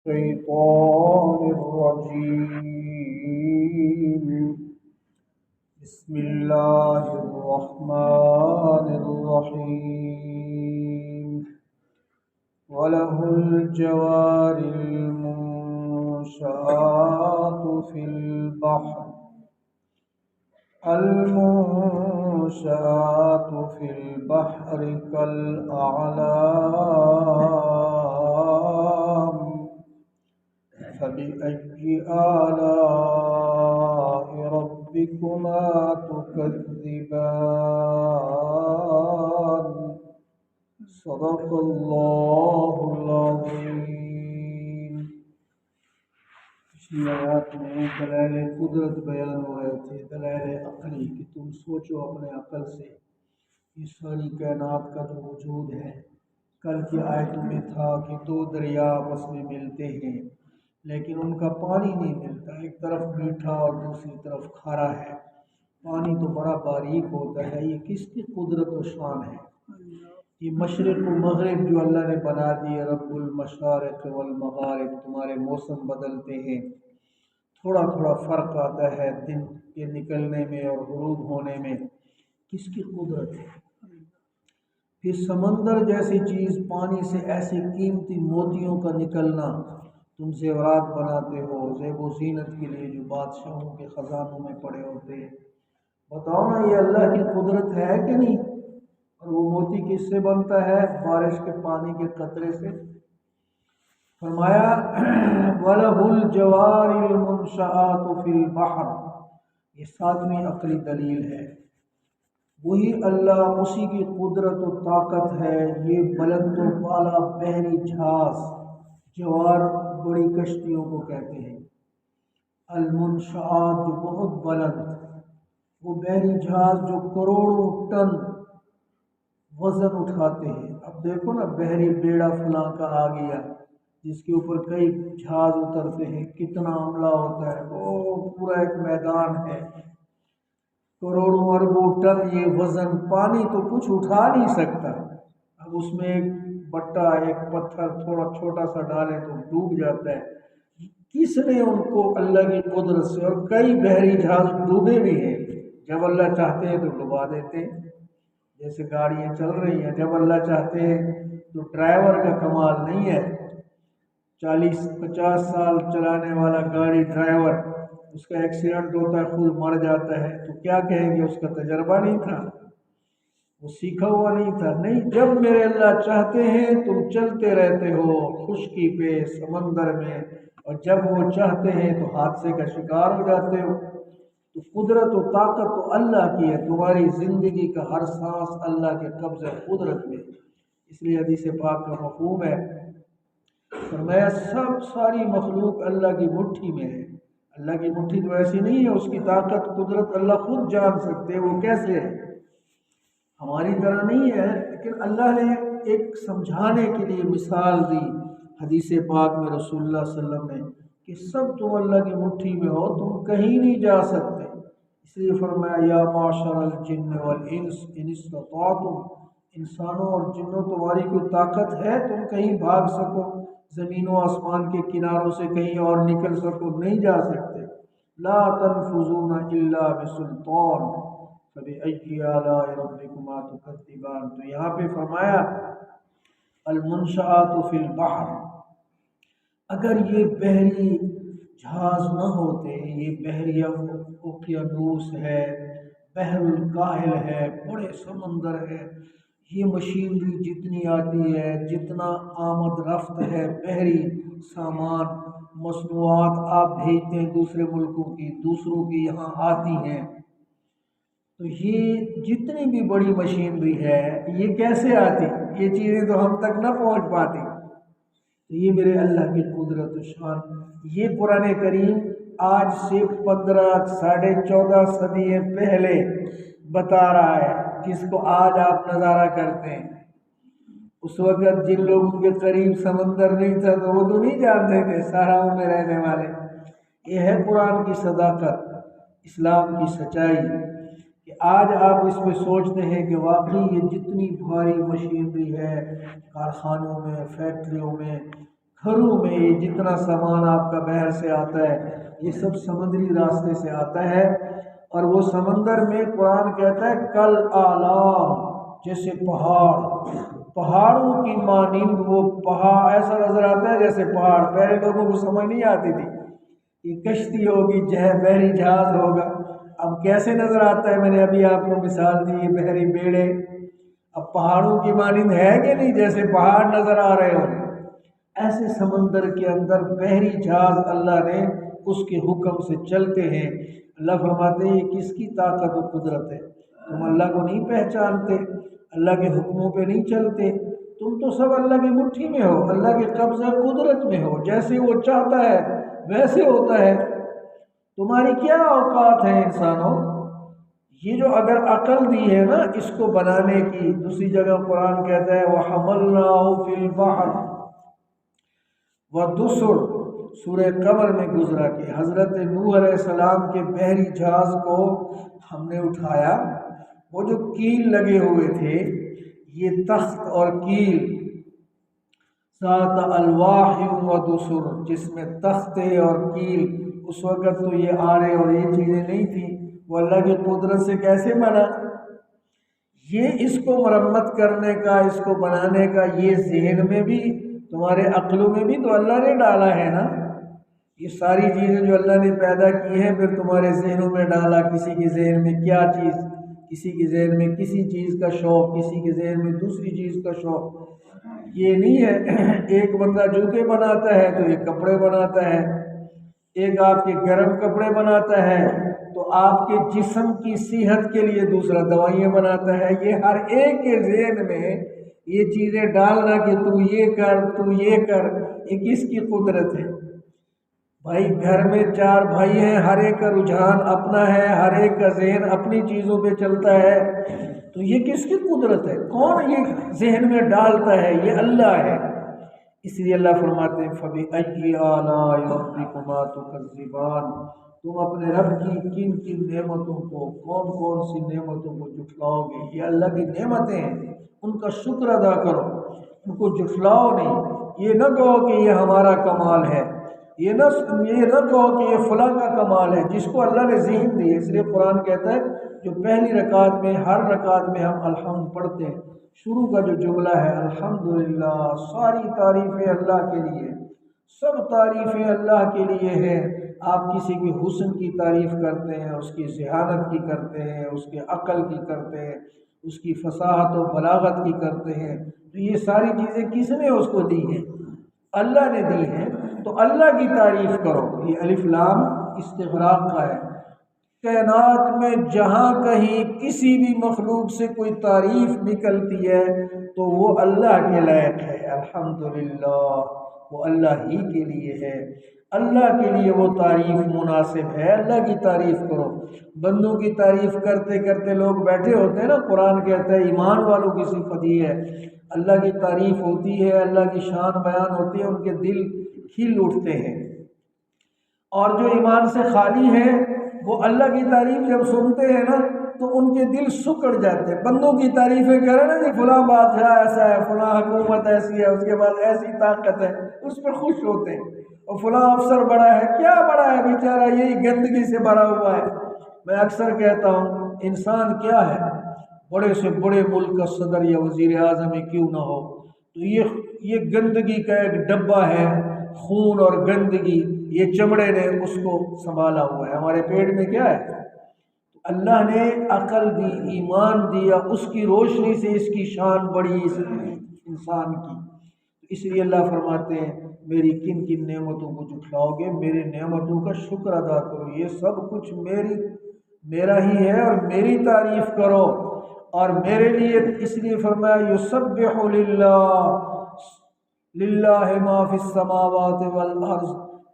الشيطان الرجيم. بسم الله الرحمن الرحيم. وله الجوار المنشآت في البحر كالأعلام فبأي آلاء ربكما تكذبان. صدق الله العظيم. پچھلی آیات میں دلائل قدرت بیان ہو رہے تھے، دلائل عقلی کہ تم سوچو اپنے عقل سے یہ ساری کائنات کا جو وجود ہے. کل کی آیتوں میں تھا کہ دو دریا آپس میں ملتے ہیں لیکن ان کا پانی نہیں ملتا، ایک طرف میٹھا اور دوسری طرف کھارا ہے. پانی تو بڑا باریک ہوتا ہے. یہ کس کی قدرت و شان ہے؟ یہ مشرق و مغرب جو اللہ نے بنا دیے، رب المشارق والمغارب. تمہارے موسم بدلتے ہیں، تھوڑا تھوڑا فرق آتا ہے دن کے نکلنے میں اور غروب ہونے میں. کس کی قدرت ہے؟ پھر سمندر جیسی چیز، پانی سے ایسی قیمتی موتیوں کا نکلنا. تم زیورات بناتے ہو زیب و زینت کے لیے جو بادشاہوں کے خزانوں میں پڑے ہوتے ہیں. بتاؤ نا یہ اللہ کی قدرت ہے کہ نہیں؟ اور وہ موتی کس سے بنتا ہے؟ بارش کے پانی کے قطرے سے. فرمایا وَلَهُ الْجَوَارِ الْمُنشَآتُ فِي الْبَحْرِ. یہ ساتویں عقلی دلیل ہے. وہی اللہ، اسی کی قدرت و طاقت ہے. یہ بلند و بالا بحری جہاز، جوار بڑی کشتیوں کو کہتے ہیں. المنشآت جو بہت بلند، وہ بحری جہاز جو کروڑوں ٹن وزن اٹھاتے ہیں. اب دیکھو نا، بحری بیڑا فلاں کا آ گیا جس کے اوپر کئی جہاز اترتے ہیں، کتنا عملہ ہوتا ہے. وہ پورا ایک میدان ہے، کروڑوں اربوں ٹن یہ وزن. پانی تو کچھ اٹھا نہیں سکتا. اب اس میں ایک بٹا، ایک پتھر تھوڑا چھوٹا سا ڈالے تو ڈوب جاتا ہے. کس نے ان کو اللہ کی قدرت سے، اور کئی بحری جہاز ڈوبے بھی ہیں. جب اللہ چاہتے ہیں تو ڈبا دیتے ہیں، جیسے گاڑیاں چل رہی ہیں. جب اللہ چاہتے ہیں تو ڈرائیور کا کمال نہیں ہے. 40-50 سال چلانے والا گاڑی ڈرائیور، اس کا ایکسیڈنٹ ہوتا ہے، خود مر جاتا ہے، تو کیا کہیں گے؟ اس کا تجربہ نہیں تھا، وہ سیکھا ہوا نہیں تھا. نہیں، جب میرے اللہ چاہتے ہیں تم چلتے رہتے ہو خشکی پہ، سمندر میں، اور جب وہ چاہتے ہیں تو حادثے کا شکار ہو جاتے ہو. تو قدرت و طاقت تو اللہ کی ہے. تمہاری زندگی کا ہر سانس اللہ کے قبضہ قدرت میں. اس لیے حدیث پاک کا مفہوم ہے، فرمایا ساری مخلوق اللہ کی مٹھی میں ہے. اللہ کی مٹھی تو ایسی نہیں ہے، اس کی طاقت قدرت اللہ خود جان سکتے ہیں وہ کیسے ہے. ہماری طرح نہیں ہے، لیکن اللہ نے ایک سمجھانے کے لیے مثال دی حدیث پاک میں رسول اللہ صلی اللہ علیہ وسلم نے کہ سب تم اللہ کی مٹھی میں ہو، تم کہیں نہیں جا سکتے. اس لیے فرمایا یا معشر الجن والانس ان استطعتم. انسانوں اور جنوں، تمہاری کوئی طاقت ہے تم کہیں بھاگ سکو، زمین و آسمان کے کناروں سے کہیں اور نکل سکو؟ نہیں جا سکتے. لا تنفذون الا بسلطان فبأي آلاء ربكما تكذبان. تو یہاں پہ فرمایا المنشآت فی البحر. اگر یہ بحری جہاز نہ ہوتے، یہ بحری اوقیانوس ہے، بحر الکاہل ہے، بڑے سمندر ہے، یہ مشینری جتنی آتی ہے، جتنا آمد رفت ہے، بحری سامان مصنوعات آپ بھیجتے ہیں دوسرے ملکوں کی، دوسروں کی یہاں آتی ہیں، تو یہ جتنی بھی بڑی مشینری ہے یہ کیسے آتی؟ یہ چیزیں تو ہم تک نہ پہنچ پاتی. یہ میرے اللہ کی قدرت و شان. یہ قرآن کریم آج سے 14.5 صدیاں پہلے بتا رہا ہے، جس کو آج آپ نظارہ کرتے ہیں. اس وقت جن لوگوں کے قریب سمندر نہیں تھا تو وہ تو نہیں جانتے تھے صحراؤں میں رہنے والے. یہ ہے قرآن کی صداقت، اسلام کی سچائی، کہ آج آپ اس میں سوچتے ہیں کہ واقعی یہ جتنی بھاری مشینری ہے کارخانوں میں، فیکٹریوں میں، گھروں میں یہ جتنا سامان آپ کا بحر سے آتا ہے یہ سب سمندری راستے سے آتا ہے، اور وہ سمندر میں قرآن کہتا ہے کل آلام، جیسے پہاڑوں کی مانند وہ پہاڑ ایسا نظر آتا ہے جیسے پہاڑ۔ پہلے لوگوں کو سمجھ نہیں آتی تھی کہ کشتی ہوگی، بحری جہاز ہوگا، اب کیسے نظر آتا ہے؟ میں نے ابھی آپ کو مثال دی، بحری بیڑے اب پہاڑوں کی مانند ہے کہ نہیں، جیسے پہاڑ نظر آ رہے ہوں، ایسے سمندر کے اندر بحری جہاز اللہ نے اس کے حکم سے چلتے ہیں۔ اللہ فرماتے ہیں یہ کس کی طاقت و قدرت ہے؟ تم اللہ کو نہیں پہچانتے، اللہ کے حکموں پہ نہیں چلتے، تم تو سب اللہ کی مٹھی میں ہو، اللہ کے قبضہ قدرت میں ہو، جیسے وہ چاہتا ہے ویسے ہوتا ہے، تمہاری کیا اوقات ہے انسانوں؟ یہ جو اگر عقل دی ہے نا اس کو بنانے کی، دوسری جگہ قرآن کہتا ہے وَحَمَلْنَاهُ فِي الْبَحْرِ وَدُسُرْ، سورہ قمر میں گزرا کہ حضرت نوح علیہ السلام کے بحری جہاز کو ہم نے اٹھایا، وہ جو کیل لگے ہوئے تھے، یہ تخت اور کیل، سات الواح و دسر، جس میں تختے اور کیل، اس وقت تو یہ آرے اور یہ چیزیں نہیں تھیں، وہ اللہ کی قدرت سے کیسے بنا؟ یہ اس کو مرمت کرنے کا، اس کو بنانے کا، یہ ذہن میں بھی تمہارے عقلوں میں بھی تو اللہ نے ڈالا ہے نا۔ یہ ساری چیزیں جو اللہ نے پیدا کی ہیں پھر تمہارے ذہنوں میں ڈالا، کسی کے ذہن میں کیا چیز، کسی کے ذہن میں کسی چیز کا شوق، کسی کے ذہن میں دوسری چیز کا شوق۔ یہ نہیں ہے ایک بندہ جوتے بناتا ہے تو ایک کپڑے بناتا ہے، ایک آپ کے گرم کپڑے بناتا ہے تو آپ کے جسم کی صحت کے لیے دوسرا دوائیاں بناتا ہے۔ یہ ہر ایک کے ذہن میں یہ چیزیں ڈالنا کہ تو یہ کر، تو یہ کر، یہ کس کی قدرت ہے؟ بھائی گھر میں 4 بھائی ہیں، ہر ایک کا رجحان اپنا ہے، ہر ایک کا ذہن اپنی چیزوں پہ چلتا ہے، تو یہ کس کی قدرت ہے؟ کون یہ ذہن میں ڈالتا ہے؟ یہ اللہ ہے۔ اس لیے اللہ فرماتے ہیں فَبِأَيِّ آلَاءِ رَبِّكُمَا تُكَذِّبَانِ، تم اپنے رب کی کن کن نعمتوں کو، کون کون سی نعمتوں کو جھٹلاؤ گے؟ یہ اللہ کی نعمتیں ہیں، ان کا شکر ادا کرو، ان کو جھٹلاؤ نہیں۔ یہ نہ کہو کہ یہ ہمارا کمال ہے، یہ نہ کہو کہ یہ فلاں کا کمال ہے، جس کو اللہ نے ذہن دی ہے۔ اس لیے قرآن کہتا ہے جو پہلی رکعت میں، ہر رکعت میں ہم الحمد پڑھتے ہیں، شروع کا جو جملہ ہے الحمدللہ، ساری تعریفیں اللہ کے لیے، سب تعریفیں اللہ کے لیے ہیں۔ آپ کسی کے حسن کی تعریف کرتے ہیں، اس کی ذہانت کی کرتے ہیں، اس کے عقل کی کرتے ہیں، اس کی فصاحت و بلاغت کی کرتے ہیں، تو یہ ساری چیزیں کس نے اس کو دی ہیں؟ اللہ نے دی ہیں، تو اللہ کی تعریف کرو۔ یہ الف لام استغراق کا ہے۔ کائنات میں جہاں کہیں کسی بھی مخلوق سے کوئی تعریف نکلتی ہے تو وہ اللہ کے لائق ہے۔ الحمدللہ، وہ اللہ ہی کے لیے ہے، اللہ کے لیے وہ تعریف مناسب ہے، اللہ کی تعریف کرو۔ بندوں کی تعریف کرتے کرتے لوگ بیٹھے ہوتے ہیں نا، قرآن کہتا ہے ایمان والوں کی صفت ہی ہے، اللہ کی تعریف ہوتی ہے، اللہ کی شان بیان ہوتی ہے، ان کے دل کھل اٹھتے ہیں۔ اور جو ایمان سے خالی ہیں وہ اللہ کی تعریف جب سنتے ہیں نا تو ان کے دل سکڑ جاتے ہیں۔ بندوں کی تعریفیں کریں نا کہ فلاں بادشاہ ایسا ہے، فلاں حکومت ایسی ہے، اس کے بعد ایسی طاقت ہے، اس پہ خوش ہوتے ہیں، اور فلاں افسر بڑا ہے، کیا بڑا ہے بیچارہ، یہی گندگی سے بھرا ہوا ہے۔ میں اکثر کہتا ہوں انسان کیا ہے، بڑے سے بڑے ملک کا صدر یا وزیر اعظم ہی کیوں نہ ہو، تو یہ گندگی کا ایک ڈبہ ہے، خون اور گندگی، یہ چمڑے نے اس کو سنبھالا ہوا ہے۔ ہمارے پیٹ میں کیا ہے؟ اللہ نے عقل دی، ایمان دیا، اس کی روشنی سے اس کی شان بڑھی اس انسان کی۔ اس لیے اللہ فرماتے ہیں میری کن کن نعمتوں کو جھٹلاؤ گے، میری نعمتوں کا شکر ادا کرو، یہ سب کچھ میرا ہی ہے، اور میری تعریف کرو، اور میرے لیے اس لیے فرمایا یسبح للہ ما فی السماوات والارض،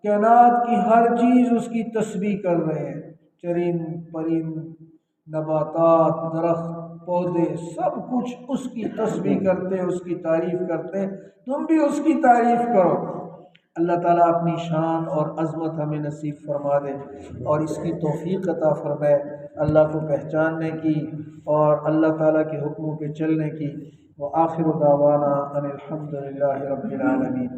کائنات کی ہر چیز اس کی تسبیح کر رہے ہیں، چرند پرند، نباتات، درخت، پودے، سب کچھ اس کی تسبیح کرتے ہیں، اس کی تعریف کرتے ہیں، تم بھی اس کی تعریف کرو۔ اللہ تعالیٰ اپنی شان اور عظمت ہمیں نصیب فرما دے اور اس کی توفیق عطا فرمائے اللہ کو پہچاننے کی اور اللہ تعالیٰ کے حکموں پہ چلنے کی۔ وآخر دعوانا ان الحمد للہ رب العالمین۔